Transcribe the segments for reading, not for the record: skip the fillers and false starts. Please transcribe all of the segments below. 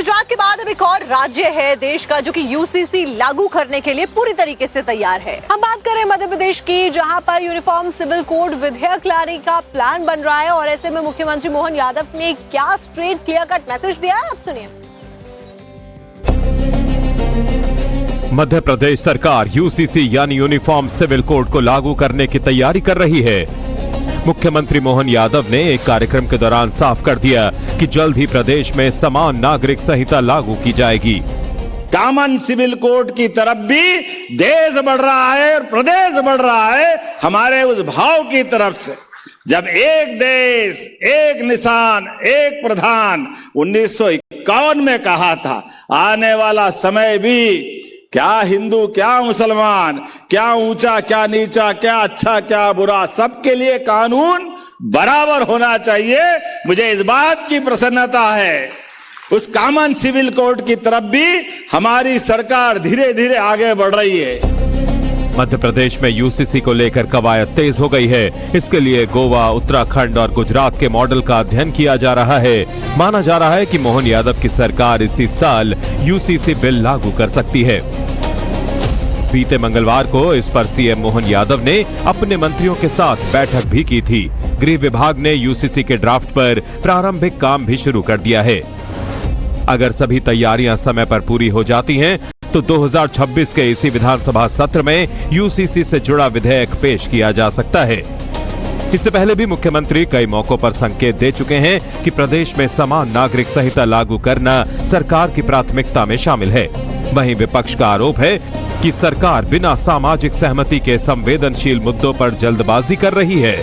गुजरात के बाद अब एक और राज्य है देश का जो कि यूसीसी लागू करने के लिए पूरी तरीके से तैयार है। हम बात करें मध्य प्रदेश की, जहां पर यूनिफॉर्म सिविल कोड विधेयक लाने का प्लान बन रहा है और ऐसे में मुख्यमंत्री मोहन यादव ने क्या स्ट्रेट क्लियर कट मैसेज दिया है, आप सुनिए। मध्य प्रदेश सरकार यूसीसी यानी यूनिफॉर्म सिविल कोड को लागू करने की तैयारी कर रही है। मुख्यमंत्री मोहन यादव ने एक कार्यक्रम के दौरान साफ कर दिया कि जल्द ही प्रदेश में समान नागरिक संहिता लागू की जाएगी। कॉमन सिविल कोड की तरफ भी देश बढ़ रहा है और प्रदेश बढ़ रहा है हमारे उस भाव की तरफ से। जब एक देश एक निशान एक प्रधान 1951 में कहा था, आने वाला समय भी क्या हिंदू क्या मुसलमान, क्या ऊंचा क्या नीचा, क्या अच्छा क्या बुरा, सबके लिए कानून बराबर होना चाहिए। मुझे इस बात की प्रसन्नता है उस कॉमन सिविल कोड की तरफ भी हमारी सरकार धीरे धीरे आगे बढ़ रही है। मध्य प्रदेश में यूसीसी को लेकर कवायद तेज हो गई है। इसके लिए गोवा, उत्तराखंड और गुजरात के मॉडल का अध्ययन किया जा रहा है। माना जा रहा है कि मोहन यादव की सरकार इसी साल यूसीसी बिल लागू कर सकती है। बीते मंगलवार को इस पर सीएम मोहन यादव ने अपने मंत्रियों के साथ बैठक भी की थी। गृह विभाग ने यूसीसी के ड्राफ्ट पर प्रारंभिक काम भी शुरू कर दिया है। अगर सभी तैयारियां समय पर पूरी हो जाती हैं, तो 2026 के इसी विधानसभा सत्र में यूसीसी से जुड़ा विधेयक पेश किया जा सकता है। इससे पहले भी मुख्यमंत्री कई मौकों पर संकेत दे चुके हैं कि प्रदेश में समान नागरिक संहिता लागू करना सरकार की प्राथमिकता में शामिल है। वहीं विपक्ष का आरोप है कि सरकार बिना सामाजिक सहमति के संवेदनशील मुद्दों पर जल्दबाजी कर रही है।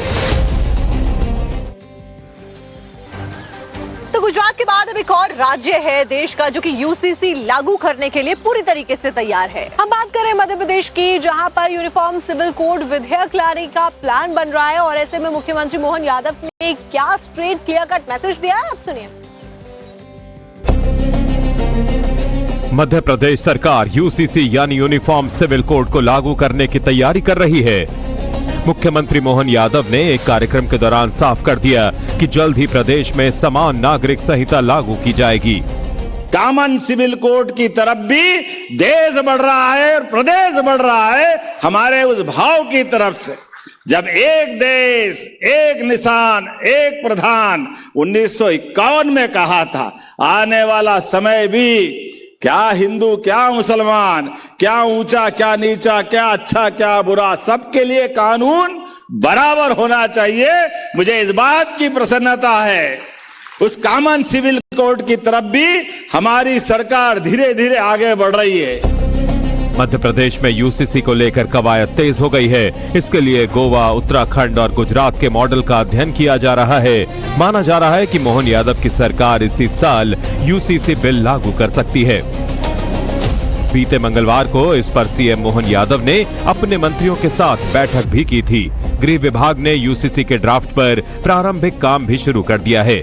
तो गुजरात के बाद अब एक और राज्य है देश का जो कि यूसीसी लागू करने के लिए पूरी तरीके से तैयार है। हम बात करें मध्य प्रदेश की, जहां पर यूनिफॉर्म सिविल कोड विधेयक लाने का प्लान बन रहा है और ऐसे में मुख्यमंत्री मोहन यादव ने क्या स्ट्रेट क्लियर कट मैसेज दिया है, आप सुनिए। मध्य प्रदेश सरकार यूसीसी यानी यूनिफॉर्म सिविल कोड को लागू करने की तैयारी कर रही है। मुख्यमंत्री मोहन यादव ने एक कार्यक्रम के दौरान साफ कर दिया कि जल्द ही प्रदेश में समान नागरिक संहिता लागू की जाएगी। कॉमन सिविल कोड की तरफ भी देश बढ़ रहा है और प्रदेश बढ़ रहा है हमारे उस भाव की तरफ से। जब एक देश एक निशान एक प्रधान 1951 में कहा था, आने वाला समय भी क्या हिंदू क्या मुसलमान, क्या ऊंचा क्या नीचा, क्या अच्छा क्या बुरा, सबके लिए कानून बराबर होना चाहिए। मुझे इस बात की प्रसन्नता है उस कॉमन सिविल कोड की तरफ भी हमारी सरकार धीरे धीरे आगे बढ़ रही है। मध्य प्रदेश में यूसीसी को लेकर कवायद तेज हो गई है। इसके लिए गोवा, उत्तराखंड और गुजरात के मॉडल का अध्ययन किया जा रहा है। माना जा रहा है कि मोहन यादव की सरकार इसी साल यूसीसी बिल लागू कर सकती है। बीते मंगलवार को इस पर सीएम मोहन यादव ने अपने मंत्रियों के साथ बैठक भी की थी। गृह विभाग ने यूसीसी के ड्राफ्ट पर प्रारंभिक काम भी शुरू कर दिया है।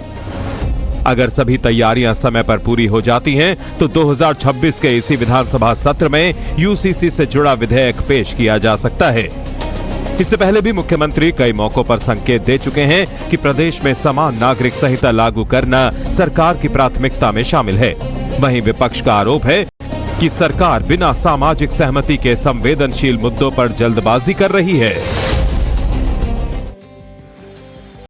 अगर सभी तैयारियां समय पर पूरी हो जाती हैं, तो 2026 के इसी विधानसभा सत्र में यूसीसी से जुड़ा विधेयक पेश किया जा सकता है। इससे पहले भी मुख्यमंत्री कई मौकों पर संकेत दे चुके हैं कि प्रदेश में समान नागरिक संहिता लागू करना सरकार की प्राथमिकता में शामिल है। वहीं विपक्ष का आरोप है कि सरकार बिना सामाजिक सहमति के संवेदनशील मुद्दों पर जल्दबाजी कर रही है।